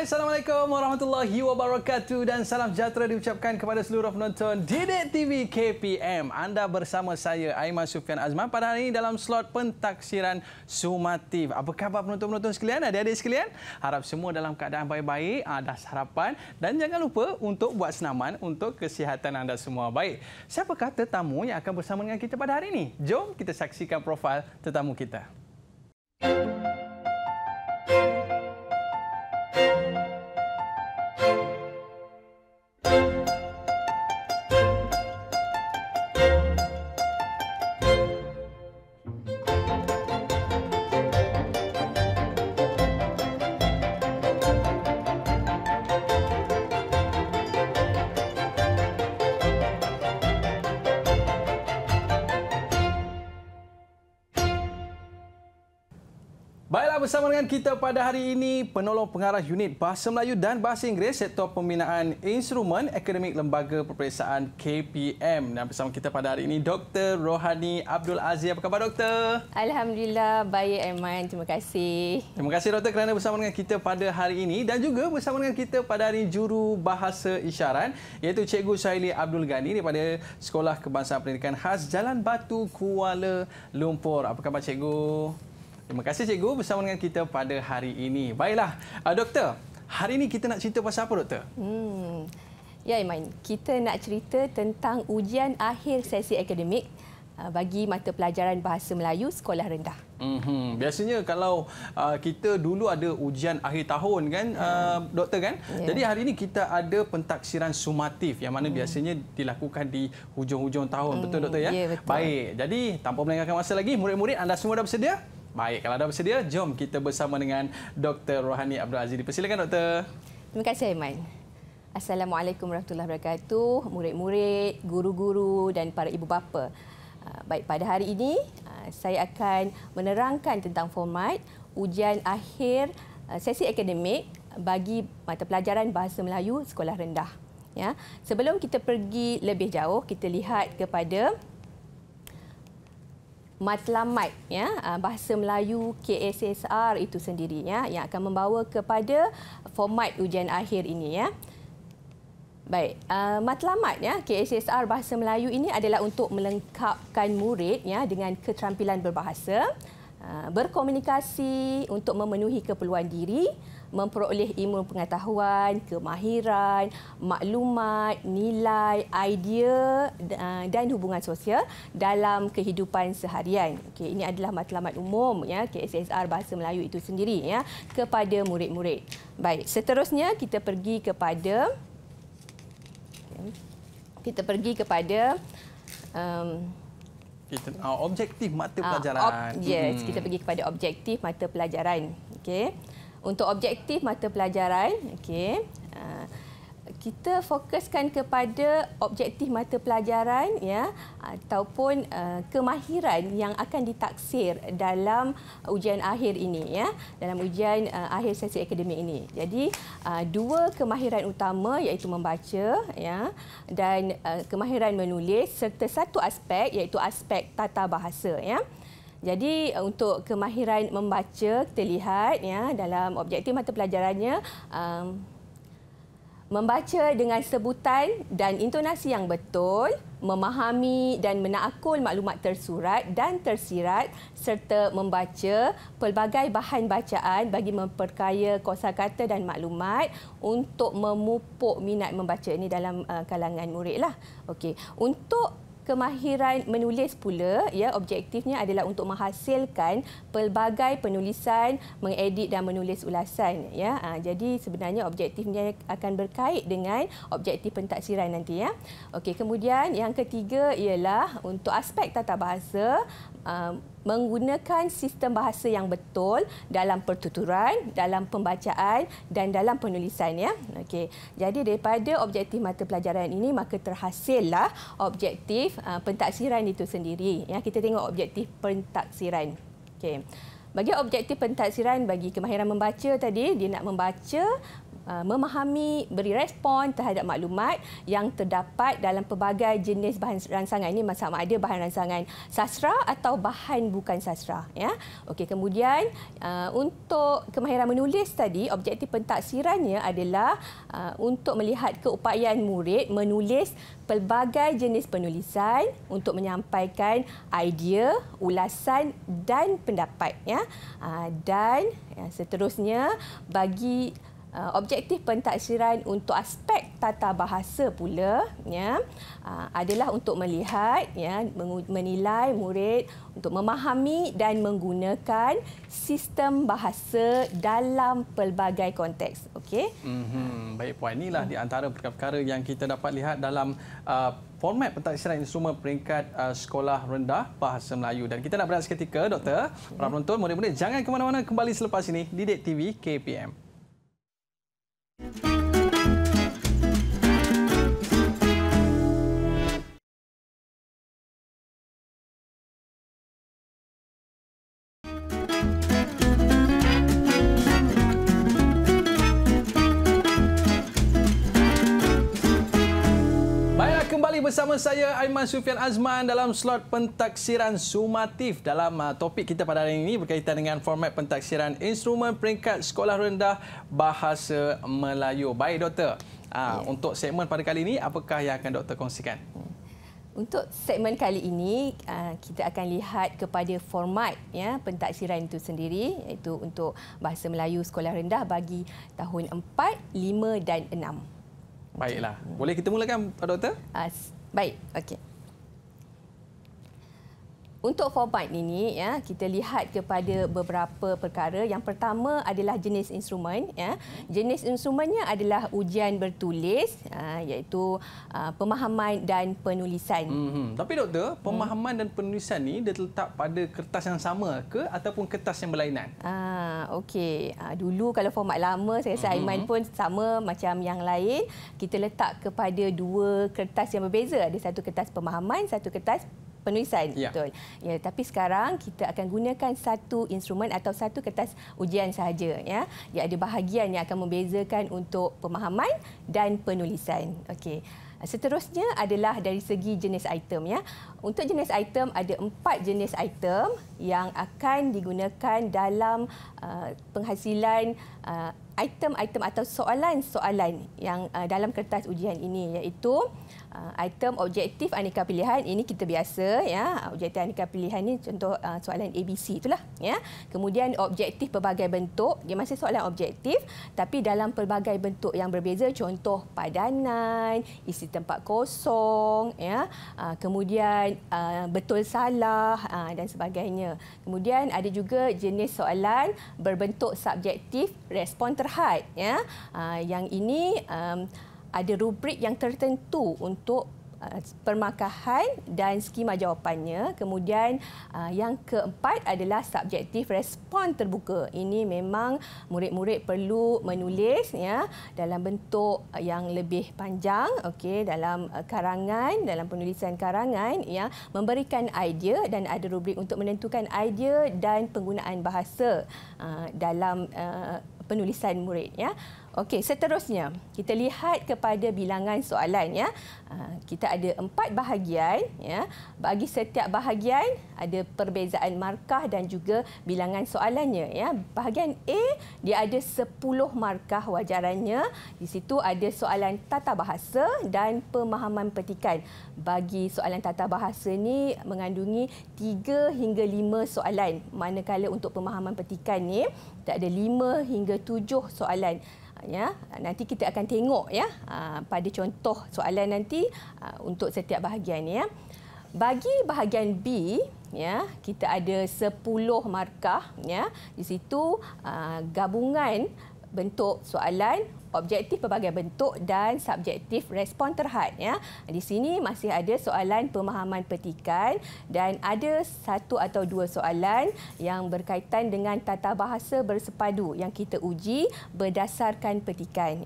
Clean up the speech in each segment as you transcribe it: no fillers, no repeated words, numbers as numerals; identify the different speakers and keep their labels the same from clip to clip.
Speaker 1: Hai, Assalamualaikum warahmatullahi wabarakatuh dan salam sejahtera diucapkan kepada seluruh penonton Didik TV KPM. Anda bersama saya, Aiman Sufian Azman, pada hari ini dalam slot pentaksiran sumatif. Apa khabar penonton-penonton sekalian, adik-adik sekalian? Harap semua dalam keadaan baik-baik, ada harapan dan jangan lupa untuk buat senaman untuk kesihatan anda semua. Baik, siapakah tetamu yang akan bersama dengan kita pada hari ini? Jom kita saksikan profil tetamu kita. Baiklah, bersama dengan kita pada hari ini penolong pengarah unit Bahasa Melayu dan Bahasa Inggeris Sektor Pembinaan Instrumen Akademik Lembaga Peperiksaan KPM. Dan bersama kita pada hari ini Dr. Rohani Abdul Aziz. Apa khabar, Doktor?
Speaker 2: Alhamdulillah, baik Aiman. Terima kasih.
Speaker 1: Terima kasih, Doktor, kerana bersama dengan kita pada hari ini dan juga bersama dengan kita pada hari ini Juru Bahasa Isyarat iaitu Cikgu Syahili Abdul Ghani daripada Sekolah Kebangsaan Pendidikan Khas Jalan Batu, Kuala Lumpur. Apa khabar, Cikgu? Terima kasih, Cikgu, bersama dengan kita pada hari ini. Baiklah, Doktor, hari ini kita nak cerita pasal apa, Doktor?
Speaker 2: Ya, Aiman. Kita nak cerita tentang ujian akhir sesi akademik bagi mata pelajaran Bahasa Melayu Sekolah Rendah.
Speaker 1: Biasanya kalau kita dulu ada ujian akhir tahun kan, Doktor kan?
Speaker 2: Ya.
Speaker 1: Jadi hari ini kita ada pentaksiran sumatif yang mana biasanya dilakukan di hujung-hujung tahun. Betul, Doktor ya?
Speaker 2: Ya, betul.
Speaker 1: Baik, jadi tanpa melengahkan masa lagi, murid-murid anda semua dah bersedia? Baik, kalau dah bersedia, jom kita bersama dengan Dr. Rohani Abdul Aziz. Dipersilakan, Doktor.
Speaker 2: Terima kasih, Aiman. Assalamualaikum warahmatullahi wabarakatuh, murid-murid, guru-guru dan para ibu bapa. Baik, pada hari ini saya akan menerangkan tentang format ujian akhir sesi akademik bagi mata pelajaran Bahasa Melayu Sekolah Rendah. Ya, sebelum kita pergi lebih jauh, kita lihat kepada matlamat ya Bahasa Melayu KSSR itu sendiri ya yang akan membawa kepada format ujian akhir ini ya. Baik, matlamat ya KSSR Bahasa Melayu ini adalah untuk melengkapkan murid ya dengan keterampilan berbahasa, berkomunikasi untuk memenuhi keperluan diri, memperoleh ilmu pengetahuan, kemahiran, maklumat, nilai, idea dan hubungan sosial dalam kehidupan seharian. Okey, ini adalah matlamat umum ya KSSR Bahasa Melayu itu sendiri ya kepada murid-murid. Baik, seterusnya kita pergi kepada
Speaker 1: objektif mata pelajaran.
Speaker 2: Yes, kita pergi kepada objektif mata pelajaran. Okey. Untuk objektif mata pelajaran, okey, kita fokuskan kepada objektif mata pelajaran ya ataupun kemahiran yang akan ditaksir dalam ujian akhir ini ya, dalam ujian akhir sesi akademik ini. Jadi dua kemahiran utama iaitu membaca ya dan kemahiran menulis serta satu aspek iaitu aspek tata bahasa ya. Jadi untuk kemahiran membaca kita lihat ya dalam objektif mata pelajarannya membaca dengan sebutan dan intonasi yang betul, memahami dan menakul maklumat tersurat dan tersirat serta membaca pelbagai bahan bacaan bagi memperkaya kosakata dan maklumat untuk memupuk minat membaca ini dalam kalangan muridlah. Okey, untuk kemahiran menulis pula ya objektifnya adalah untuk menghasilkan pelbagai penulisan, mengedit dan menulis ulasan ya. Jadi sebenarnya objektifnya akan berkait dengan objektif pentaksiran nanti ya. Okey, kemudian yang ketiga ialah untuk aspek tata bahasa, menggunakan sistem bahasa yang betul dalam pertuturan, dalam pembacaan dan dalam penulisan ya. Okey. Jadi daripada objektif mata pelajaran ini maka terhasillah objektif pentaksiran itu sendiri ya. Kita tengok objektif pentaksiran. Okey. Bagi objektif pentaksiran bagi kemahiran membaca tadi dia nak membaca memahami, beri respon terhadap maklumat yang terdapat dalam pelbagai jenis bahan rangsangan. Ini sama ada bahan rangsangan sastra atau bahan bukan sastra. Ya. Okey, kemudian untuk kemahiran menulis tadi, objektif pentaksirannya adalah untuk melihat keupayaan murid menulis pelbagai jenis penulisan untuk menyampaikan idea, ulasan dan pendapat. Ya. Dan seterusnya, bagi objektif pentaksiran untuk aspek tata bahasa pula adalah untuk melihat, menilai murid untuk memahami dan menggunakan sistem bahasa dalam pelbagai konteks. Okey.
Speaker 1: Baik puan, inilah di antara perkara-perkara yang kita dapat lihat dalam format pentaksiran instrumen peringkat sekolah rendah bahasa Melayu. Dan kita nak berehat seketika, Doktor. Para penonton, murid-murid jangan ke mana-mana, kembali selepas ini Didik TV KPM. Kembali bersama saya Aiman Sufian Azman dalam slot pentaksiran sumatif. Dalam topik kita pada hari ini berkaitan dengan format pentaksiran instrumen peringkat sekolah rendah bahasa Melayu. Baik Doktor, untuk segmen pada kali ini apakah yang akan Doktor kongsikan?
Speaker 2: Untuk segmen kali ini kita akan lihat kepada format pentaksiran itu sendiri, iaitu untuk bahasa Melayu sekolah rendah bagi tahun 4, 5 dan 6.
Speaker 1: Baiklah. Boleh kita mulakan, Pak Doktor?
Speaker 2: Baik, okey. Untuk format ini, kita lihat kepada beberapa perkara. Yang pertama adalah jenis instrumen. Jenis instrumennya adalah ujian bertulis, iaitu pemahaman dan penulisan.
Speaker 1: Tapi Doktor, pemahaman dan penulisan ni dia terletak pada kertas yang sama ke ataupun kertas yang berlainan?
Speaker 2: Okey. Dulu kalau format lama, saya rasa Aiman pun sama macam yang lain. Kita letak kepada dua kertas yang berbeza. Ada satu kertas pemahaman, satu kertas penulisan. Betul. Ya, tapi sekarang kita akan gunakan satu instrumen atau satu kertas ujian sahaja. Dia ada bahagian yang akan membezakan untuk pemahaman dan penulisan. Okey. Seterusnya adalah dari segi jenis item. Untuk jenis item ada 4 jenis item yang akan digunakan dalam penghasilan item-item atau soalan-soalan yang dalam kertas ujian ini, iaitu item objektif aneka pilihan. Ini kita biasa, objektif aneka pilihan ni contoh soalan ABC itulah. Kemudian objektif pelbagai bentuk, dia masih soalan objektif tapi dalam pelbagai bentuk yang berbeza, contoh padanan, isi tempat kosong, kemudian betul salah dan sebagainya. Kemudian ada juga jenis soalan berbentuk subjektif, respon terhad. Yang ini ada rubrik yang tertentu untuk permarkahan dan skema jawapannya. Kemudian yang keempat adalah subjektif respon terbuka. Ini memang murid-murid perlu menulis dalam bentuk yang lebih panjang, dalam karangan, dalam penulisan karangan, memberikan idea dan ada rubrik untuk menentukan idea dan penggunaan bahasa dalam penulisan murid. Okey, seterusnya kita lihat kepada bilangan soalan. Kita ada 4 bahagian. Bagi setiap bahagian ada perbezaan markah dan juga bilangan soalannya. Bahagian A dia ada 10 markah wajarannya. Di situ ada soalan tata bahasa dan pemahaman petikan. Bagi soalan tata bahasa ni mengandungi 3 hingga 5 soalan. Manakala untuk pemahaman petikan ni tak ada 5 hingga 7 soalan. Nanti kita akan tengok pada contoh soalan nanti untuk setiap bahagian. Bagi bahagian B, kita ada 10 markah. Di situ gabungan bentuk soalan, objektif pelbagai bentuk dan subjektif respon terhad. Di sini masih ada soalan pemahaman petikan dan ada 1 atau 2 soalan yang berkaitan dengan tata bahasa bersepadu yang kita uji berdasarkan petikan.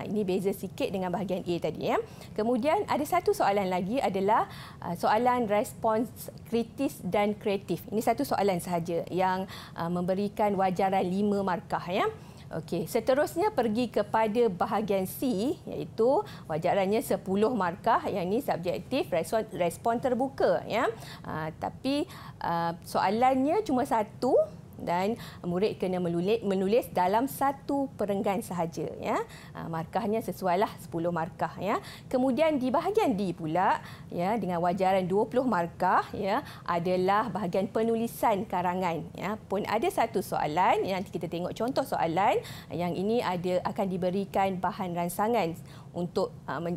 Speaker 2: Ini beza sikit dengan bahagian A tadi. Kemudian ada satu soalan lagi adalah soalan respons kritis dan kreatif. Ini satu soalan sahaja yang memberikan wajaran 5 markah. Okey, seterusnya pergi kepada bahagian C, iaitu wajarannya 10 markah. Yang ini subjektif, respon terbuka. Ya. Tapi soalannya cuma satu dan murid kena menulis dalam satu perenggan sahaja. Ya. Markahnya sesuailah 10 markah. Ya. Kemudian di bahagian D pula, ya, dengan wajaran 20 markah, ya, adalah bahagian penulisan karangan. Ya. Pun ada satu soalan, nanti kita tengok contoh soalan. Yang ini akan diberikan bahan rangsangan untuk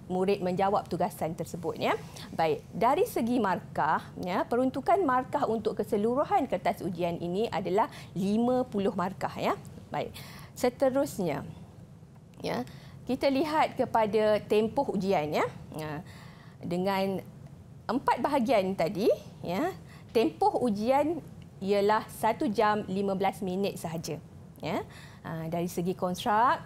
Speaker 2: murid menjawab tugasan tersebut. Ya. Baik, dari segi markah, ya, peruntukan markah untuk keseluruhan kertas ujian ini adalah 50 markah. Ya. Baik, seterusnya, ya, kita lihat kepada tempoh ujian. Ya. Dengan 4 bahagian tadi, ya, tempoh ujian ialah 1 jam 15 minit sahaja. Ya. Dari segi konstrak,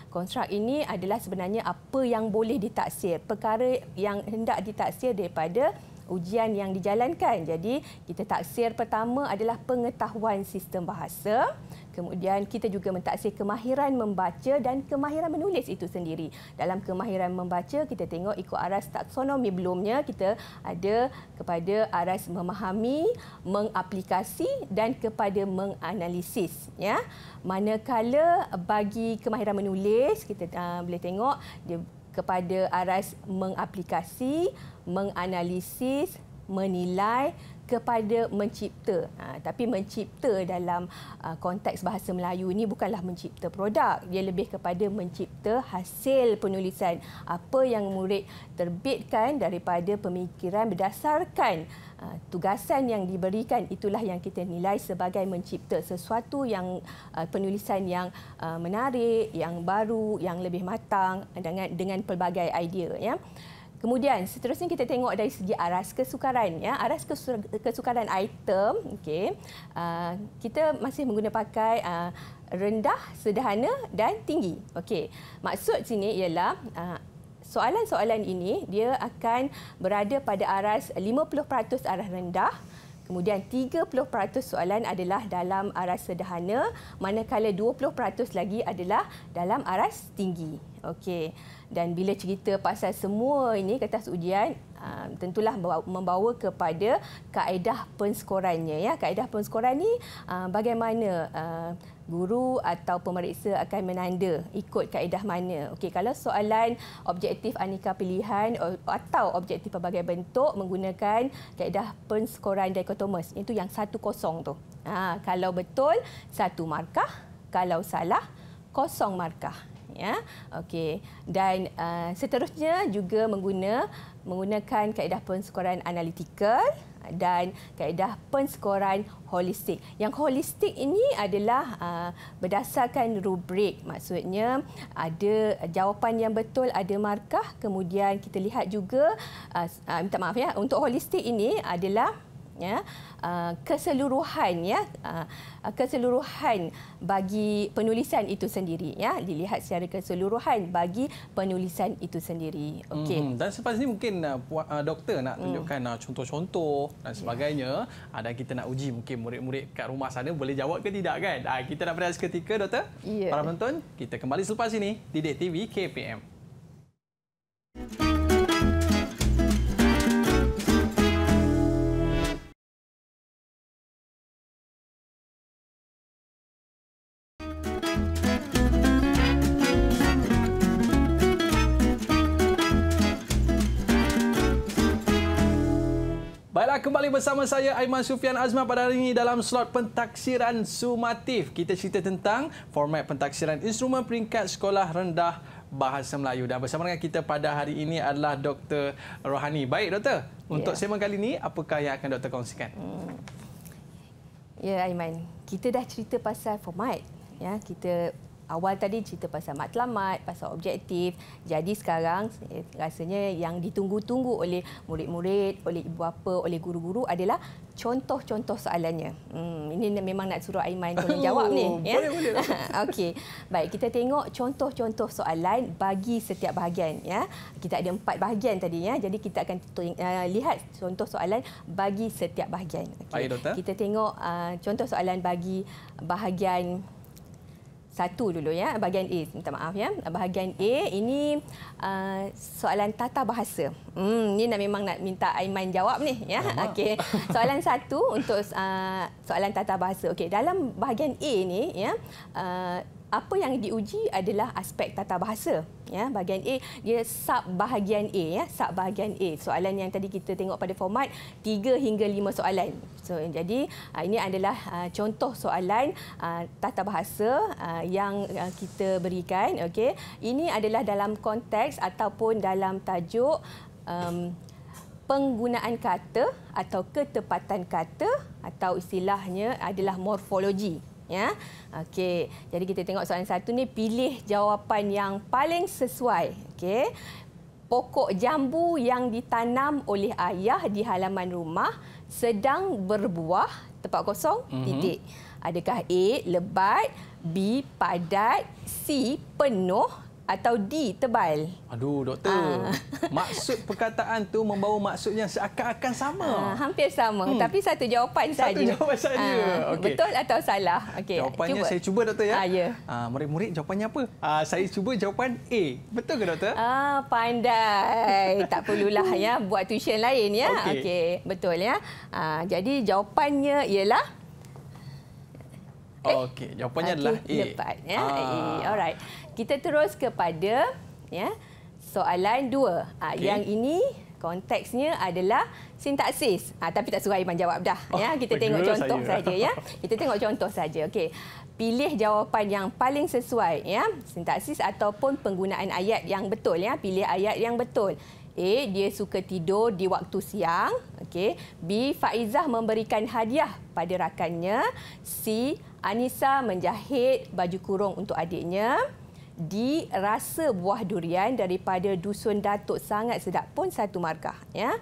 Speaker 2: konstrak ini adalah sebenarnya apa yang boleh ditaksir, perkara yang hendak ditaksir daripada ujian yang dijalankan. Jadi, kita taksir pertama adalah pengetahuan sistem bahasa. Kemudian kita juga mentaksir kemahiran membaca dan kemahiran menulis itu sendiri. Dalam kemahiran membaca, kita tengok ikut aras taksonomi belumnya, kita ada kepada aras memahami, mengaplikasi dan kepada menganalisis. Ya. Manakala bagi kemahiran menulis, kita boleh tengok dia kepada aras mengaplikasi, menganalisis, menilai, kepada mencipta. Tapi mencipta dalam konteks bahasa Melayu ini bukanlah mencipta produk. Dia lebih kepada mencipta hasil penulisan. Apa yang murid terbitkan daripada pemikiran berdasarkan tugasan yang diberikan, itulah yang kita nilai sebagai mencipta sesuatu yang penulisan yang menarik, yang baru, yang lebih matang dengan pelbagai idea. Ya. Kemudian seterusnya kita tengok dari segi aras kesukaran. Ya. Aras kesukaran item, kita masih menggunakan pakai rendah, sederhana dan tinggi. Maksud sini ialah soalan-soalan ini dia akan berada pada aras 50% aras rendah. Kemudian 30% soalan adalah dalam aras sederhana, manakala 20% lagi adalah dalam aras tinggi. Dan bila cerita pasal semua ini kertas ujian, tentulah membawa kepada kaedah penskorannya. Ya. Kaedah penskoran ni bagaimana guru atau pemeriksa akan menanda ikut kaedah mana. Kalau soalan objektif aneka pilihan atau objektif pelbagai bentuk menggunakan kaedah penskoran dikotomus, itu yang 1-0 tu. Kalau betul 1 markah, kalau salah 0 markah. Ya, dan seterusnya juga menggunakan kaedah penskoran analitikal dan kaedah penskoran holistik. Yang holistik ini adalah berdasarkan rubrik. Maksudnya ada jawapan yang betul, ada markah. Kemudian kita lihat juga, minta maaf ya, untuk holistik ini adalah keseluruhan, keseluruhan bagi penulisan itu sendiri. Ya, dilihat secara keseluruhan bagi penulisan itu sendiri.
Speaker 1: Dan selepas ini mungkin doktor nak tunjukkan contoh-contoh dan sebagainya. Dan kita nak uji mungkin murid-murid kat rumah sana boleh jawab ke tidak, kan? Kita nak berehat seketika, doktor. Para penonton, kita kembali selepas ini di Didik TV KPM. Baiklah, kembali bersama saya Aiman Sufian Azman pada hari ini dalam slot pentaksiran sumatif. Kita cerita tentang format pentaksiran instrumen peringkat sekolah rendah bahasa Melayu. Dan bersama dengan kita pada hari ini adalah Dr. Rohani. Baik, Doktor. Untuk segmen kali ini, apakah yang akan Doktor kongsikan?
Speaker 2: Ya, Aiman. Kita dah cerita pasal format. Ya, kita awal tadi cerita pasal matlamat, pasal objektif. Jadi sekarang rasanya yang ditunggu-tunggu oleh murid-murid, oleh ibu bapa, oleh guru-guru adalah contoh-contoh soalannya. Ini memang nak suruh Aiman tolong jawab ni. Ya?
Speaker 1: Boleh.
Speaker 2: Baik, kita tengok contoh-contoh soalan bagi setiap bahagian. Ya. Kita ada 4 bahagian tadi. Ya. Jadi kita akan lihat contoh soalan bagi setiap bahagian.
Speaker 1: Baik, Doktor.
Speaker 2: Kita tengok contoh soalan bagi bahagian satu dulu ya, bahagian A. Minta maaf ya. Bahagian A ini soalan tata bahasa. Ni memang nak minta Aiman jawab ni ya. Okey. Soalan satu untuk soalan tata bahasa. Okey, dalam bahagian A ni ya, apa yang diuji adalah aspek tata bahasa. Ya, bahagian A dia sub bahagian A ya, sub bahagian A. Soalan yang tadi kita tengok pada format 3 hingga 5 soalan. So jadi ini adalah contoh soalan tata bahasa yang kita berikan. Okey. Ini adalah dalam konteks ataupun dalam tajuk penggunaan kata atau ketepatan kata, atau istilahnya adalah morfologi. Ya, okey. Jadi kita tengok soalan satu ni, pilih jawapan yang paling sesuai. Okey, pokok jambu yang ditanam oleh ayah di halaman rumah sedang berbuah, tempat kosong, titik. Adakah A lebat, B padat, C penuh, atau D tebal?
Speaker 1: Aduh, doktor. Maksud perkataan tu membawa maksud yang seakan-akan sama.
Speaker 2: Hampir sama, tapi satu jawapan saja.
Speaker 1: Satu jawapan saja. Okay.
Speaker 2: Betul atau salah? Okay.
Speaker 1: Jawapannya saya cuba, doktor ya.
Speaker 2: Ya.
Speaker 1: Murid-murid jawapannya apa? Saya cuba jawapan A. Betul ke, doktor?
Speaker 2: Pandai. Tak perlulah ya buat tuition lain ya. Okey, betul ya. Jadi jawapannya ialah
Speaker 1: Okey, jawapannya adalah A.
Speaker 2: Lepat ya. A. Alright. Kita terus kepada ya soalan 2. Yang ini konteksnya adalah sintaksis. Tapi tak suruh Aiman jawab dah ya. Kita tengok contoh saja ya. Kita tengok contoh saja. Okey. Pilih jawapan yang paling sesuai ya. Sintaksis ataupun penggunaan ayat yang betul ya. Pilih ayat yang betul. A, dia suka tidur di waktu siang. Okey. B, Faizah memberikan hadiah pada rakannya. C, Anissa menjahit baju kurung untuk adiknya. D, rasa buah durian daripada Dusun Datuk sangat sedap, pun 1 markah ya.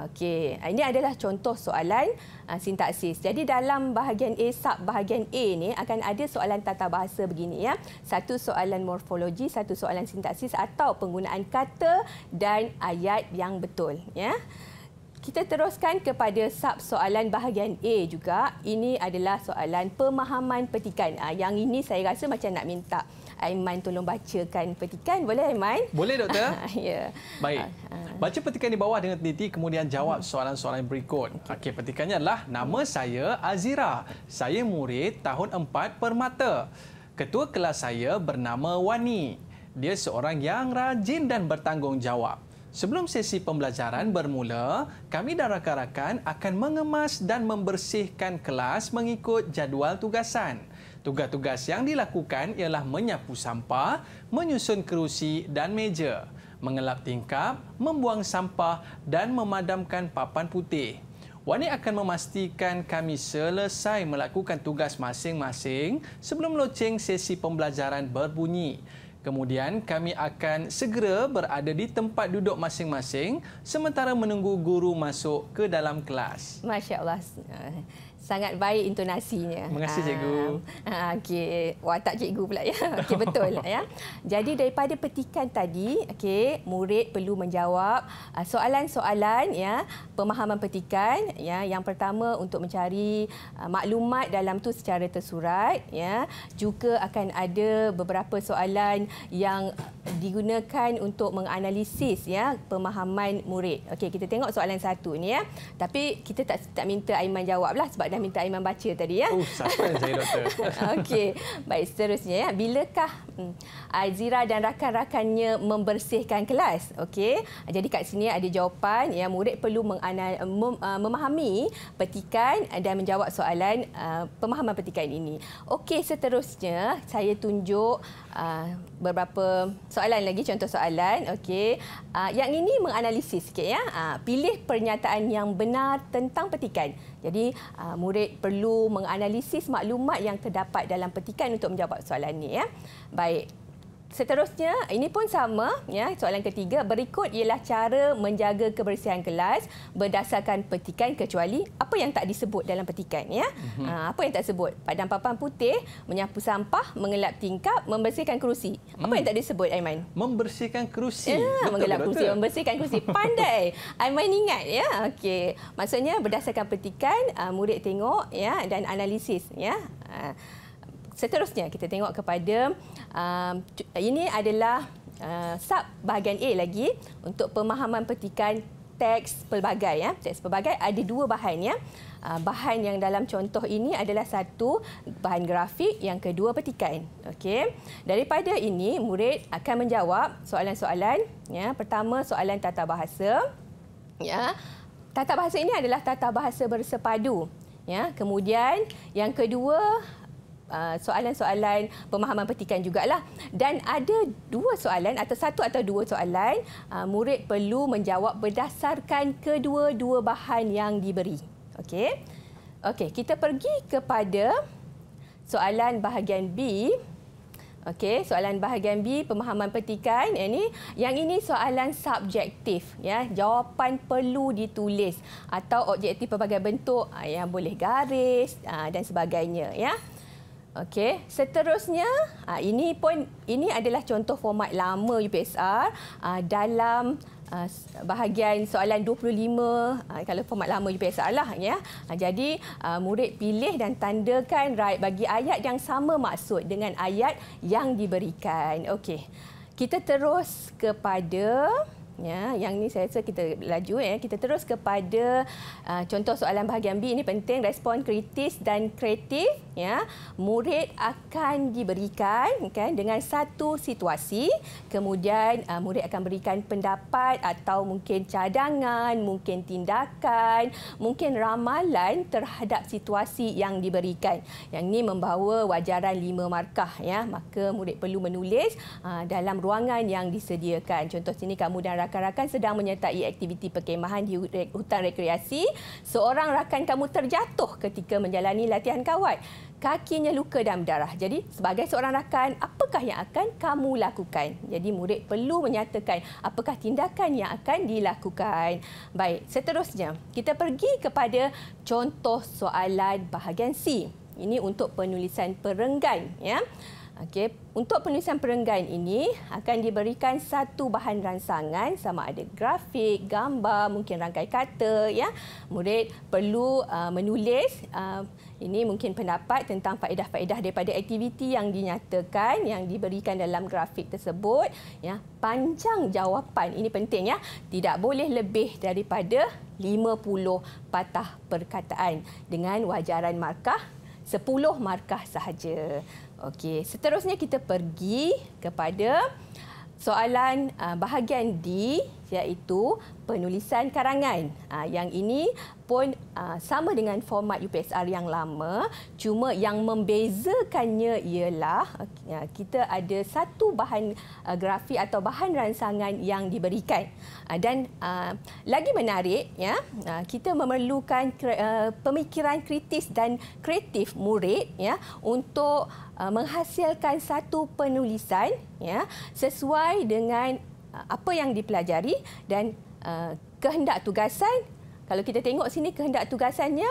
Speaker 2: Okey, ini adalah contoh soalan sintaksis. Jadi dalam bahagian A, sub bahagian A ni akan ada soalan tata bahasa begini ya. 1 soalan morfologi, 1 soalan sintaksis atau penggunaan kata dan ayat yang betul ya. Kita teruskan kepada sub soalan bahagian A juga. Ini adalah soalan pemahaman petikan. Yang ini saya rasa macam nak minta Aiman tolong bacakan petikan. Boleh, Aiman?
Speaker 1: Boleh, doktor.
Speaker 2: Ya.
Speaker 1: Baik. Baca petikan di bawah dengan teliti, kemudian jawab soalan-soalan berikut. Okey, petikannya adalah, nama saya Azira. Saya murid tahun 4 Permata. Ketua kelas saya bernama Wani. Dia seorang yang rajin dan bertanggungjawab. Sebelum sesi pembelajaran bermula, kami dan rakan-rakan akan mengemas dan membersihkan kelas mengikut jadual tugasan. Tugas-tugas yang dilakukan ialah menyapu sampah, menyusun kerusi dan meja, mengelap tingkap, membuang sampah dan memadamkan papan putih. Wani akan memastikan kami selesai melakukan tugas masing-masing sebelum loceng sesi pembelajaran berbunyi. Kemudian kami akan segera berada di tempat duduk masing-masing sementara menunggu guru masuk ke dalam kelas.
Speaker 2: Masya Allah. Sangat baik intonasinya.
Speaker 1: Terima kasih, cikgu.
Speaker 2: Okey, watak cikgu pula ya. Okey, betul ya. Jadi daripada petikan tadi, okey, murid perlu menjawab soalan-soalan ya, pemahaman petikan ya. Yang pertama untuk mencari maklumat dalam tu secara tersurat ya. Juga akan ada beberapa soalan yang digunakan untuk menganalisis ya pemahaman murid. Okey, kita tengok soalan satu ni ya. Tapi kita tak minta Aiman jawablah sebab dah minta Aiman baca tadi ya.
Speaker 1: Suspense saya, doktor.
Speaker 2: Okey, baik, seterusnya ya. Bilakah Azira dan rakan-rakannya membersihkan kelas? Okey. Jadi kat sini ada jawapan ya, murid perlu memahami petikan dan menjawab soalan pemahaman petikan ini. Okey, seterusnya saya tunjuk beberapa soalan lagi, contoh soalan. Okey. Yang ini menganalisis sikit ya. Pilih pernyataan yang benar tentang petikan. Jadi murid perlu menganalisis maklumat yang terdapat dalam petikan untuk menjawab soalan ini ya. Baik. Seterusnya, ini pun sama ya. Soalan ketiga, berikut ialah cara menjaga kebersihan kelas berdasarkan petikan kecuali apa yang tak disebut dalam petikan ya. Apa yang tak disebut? Padam papan putih, menyapu sampah, mengelap tingkap, membersihkan kerusi. Apa yang tak disebut, Aiman?
Speaker 1: Membersihkan kerusi.
Speaker 2: Mengelap kerusi, membersihkan kerusi. Pandai. Aiman ingat ya. Okey. Maksudnya berdasarkan petikan, murid tengok ya dan analisis ya. seterusnya kita tengok kepada ini adalah sub bahagian A lagi untuk pemahaman petikan teks pelbagai. Teks pelbagai ada dua bahan. Bahan yang dalam contoh ini adalah satu bahan grafik, yang kedua petikan. Okey. Daripada ini murid akan menjawab soalan-soalan. Pertama soalan tata bahasa. Tata bahasa ini adalah tata bahasa bersepadu. Kemudian yang kedua soalan-soalan pemahaman petikan jugalah, dan ada dua soalan atau satu atau dua soalan murid perlu menjawab berdasarkan kedua-dua bahan yang diberi. Okey, kita pergi kepada soalan bahagian B. Okey, soalan bahagian B pemahaman petikan yang ini soalan subjektif jawapan perlu ditulis atau objektif pelbagai bentuk yang boleh garis dan sebagainya Okey, seterusnya ini adalah contoh format lama UPSR dalam bahagian soalan 25 kalau format lama UPSR lah Jadi murid pilih dan tandakan right bagi ayat yang sama maksud dengan ayat yang diberikan. Okey. Kita terus kepada yang ni saya rasa kita laju kita terus kepada contoh soalan bahagian B. Ini penting, respon kritis dan kreatif murid akan diberikan dengan satu situasi, kemudian murid akan berikan pendapat atau mungkin cadangan, mungkin tindakan, mungkin ramalan terhadap situasi yang diberikan. Yang ini membawa wajaran 5 markah maka murid perlu menulis dalam ruangan yang disediakan. Contoh sini, kamu dan rakan-rakan sedang menyertai aktiviti perkemahan di hutan rekreasi. Seorang rakan kamu terjatuh ketika menjalani latihan kawat. Kakinya luka dan berdarah. Jadi sebagai seorang rakan, apakah yang akan kamu lakukan? Jadi murid perlu menyatakan apakah tindakan yang akan dilakukan. Baik, seterusnya kita pergi kepada contoh soalan bahagian C. Ini untuk penulisan perenggan Okey, untuk penulisan perenggan ini akan diberikan satu bahan rangsangan, sama ada grafik, gambar, mungkin rangkai kata Murid perlu menulis ini mungkin pendapat tentang faedah-faedah daripada aktiviti yang dinyatakan yang diberikan dalam grafik tersebut Panjang jawapan ini penting tidak boleh lebih daripada 50 patah perkataan dengan wajaran markah 10 markah sahaja. Okey, seterusnya kita pergi kepada soalan bahagian D, iaitu penulisan karangan. Yang ini pun sama dengan format UPSR yang lama, cuma yang membezakannya ialah kita ada satu bahan grafik atau bahan rangsangan yang diberikan. Dan lagi menarik, kita memerlukan pemikiran kritis dan kreatif murid untuk menghasilkan satu penulisan sesuai dengan apa yang dipelajari dan kehendak tugasan. Kalau kita tengok sini, kehendak tugasannya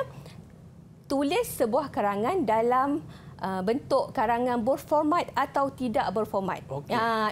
Speaker 2: tulis sebuah karangan dalam bentuk karangan berformat atau tidak berformat.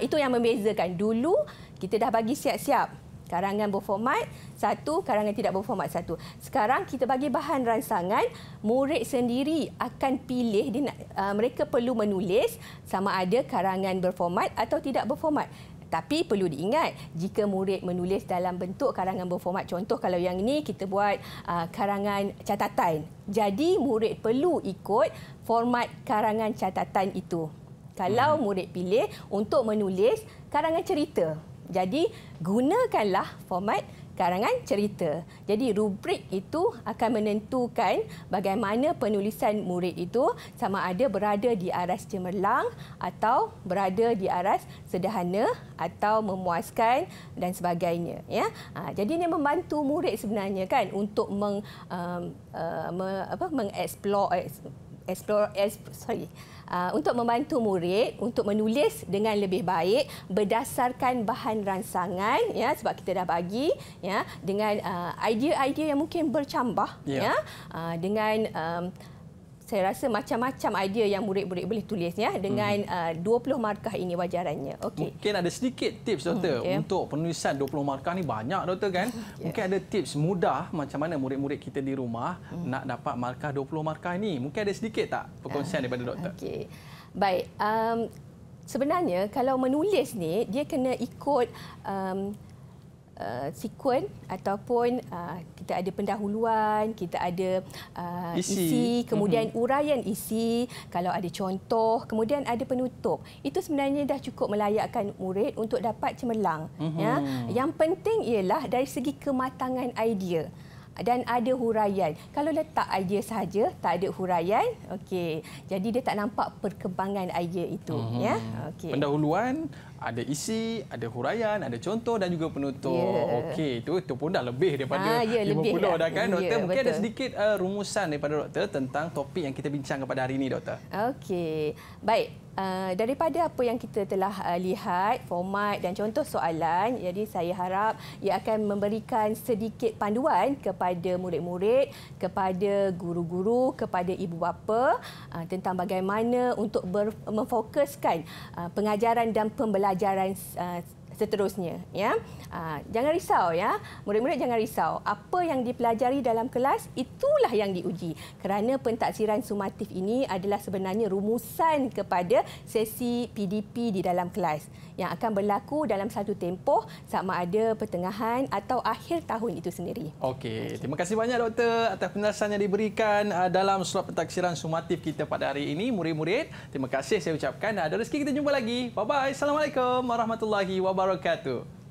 Speaker 2: Itu yang membezakan. Dulu kita dah bagi siap-siap karangan berformat satu, karangan tidak berformat satu. Sekarang kita bagi bahan rangsangan, murid sendiri akan pilih, mereka perlu menulis sama ada karangan berformat atau tidak berformat. Tapi perlu diingat, jika murid menulis dalam bentuk karangan berformat, contoh kalau yang ini kita buat karangan catatan. Jadi murid perlu ikut format karangan catatan itu. Kalau murid pilih untuk menulis karangan cerita, jadi gunakanlah format karangan cerita. Jadi rubrik itu akan menentukan bagaimana penulisan murid itu, sama ada berada di aras cemerlang atau berada di aras sederhana atau memuaskan dan sebagainya. Jadi ini membantu murid sebenarnya untuk untuk membantu murid untuk menulis dengan lebih baik berdasarkan bahan rangsangan sebab kita dah bagi dengan idea-idea yang mungkin bercambah dengan saya rasa macam-macam idea yang murid-murid boleh tulis ya dengan 20 markah ini wajarannya. Okey.
Speaker 1: Mungkin ada sedikit tips doktor untuk penulisan 20 markah ni banyak doktor kan. Mungkin ada tips mudah macam mana murid-murid kita di rumah nak dapat markah 20 markah ni. Mungkin ada sedikit tak perkongsian daripada doktor?
Speaker 2: Okey. Baik, sebenarnya kalau menulis ni dia kena ikut sekuen ataupun kita ada pendahuluan, kita ada isi, kemudian uraian isi, kalau ada contoh, kemudian ada penutup. Itu sebenarnya dah cukup melayakkan murid untuk dapat cemerlang. Ya. Yang penting ialah dari segi kematangan idea dan ada huraian. Kalau letak idea sahaja, tak ada huraian, okey. Jadi dia tak nampak perkembangan idea itu, ya. Okey.
Speaker 1: Pendahuluan, ada isi, ada huraian, ada contoh dan juga penutup. Okey, itu pun dah lebih daripada 50 dah kan, doktor. Mungkin ada sedikit rumusan daripada doktor tentang topik yang kita bincangkan pada hari ini, doktor.
Speaker 2: Okey. Baik. Daripada apa yang kita telah lihat, format dan contoh soalan, jadi saya harap ia akan memberikan sedikit panduan kepada murid-murid, kepada guru-guru, kepada ibu bapa tentang bagaimana untuk memfokuskan pengajaran dan pembelajaran seterusnya, ya. Jangan risau, ya. Murid-murid jangan risau. Apa yang dipelajari dalam kelas itulah yang diuji. Kerana pentaksiran sumatif ini adalah sebenarnya rumusan kepada sesi PDP di dalam kelas yang akan berlaku dalam satu tempoh sama ada pertengahan atau akhir tahun itu sendiri.
Speaker 1: Okey, terima kasih banyak doktor atas penjelasan yang diberikan dalam slot pentaksiran sumatif kita pada hari ini. Murid-murid, terima kasih saya ucapkan. Ada rezeki kita jumpa lagi. Bye-bye. Assalamualaikum warahmatullahi wabarakatuh.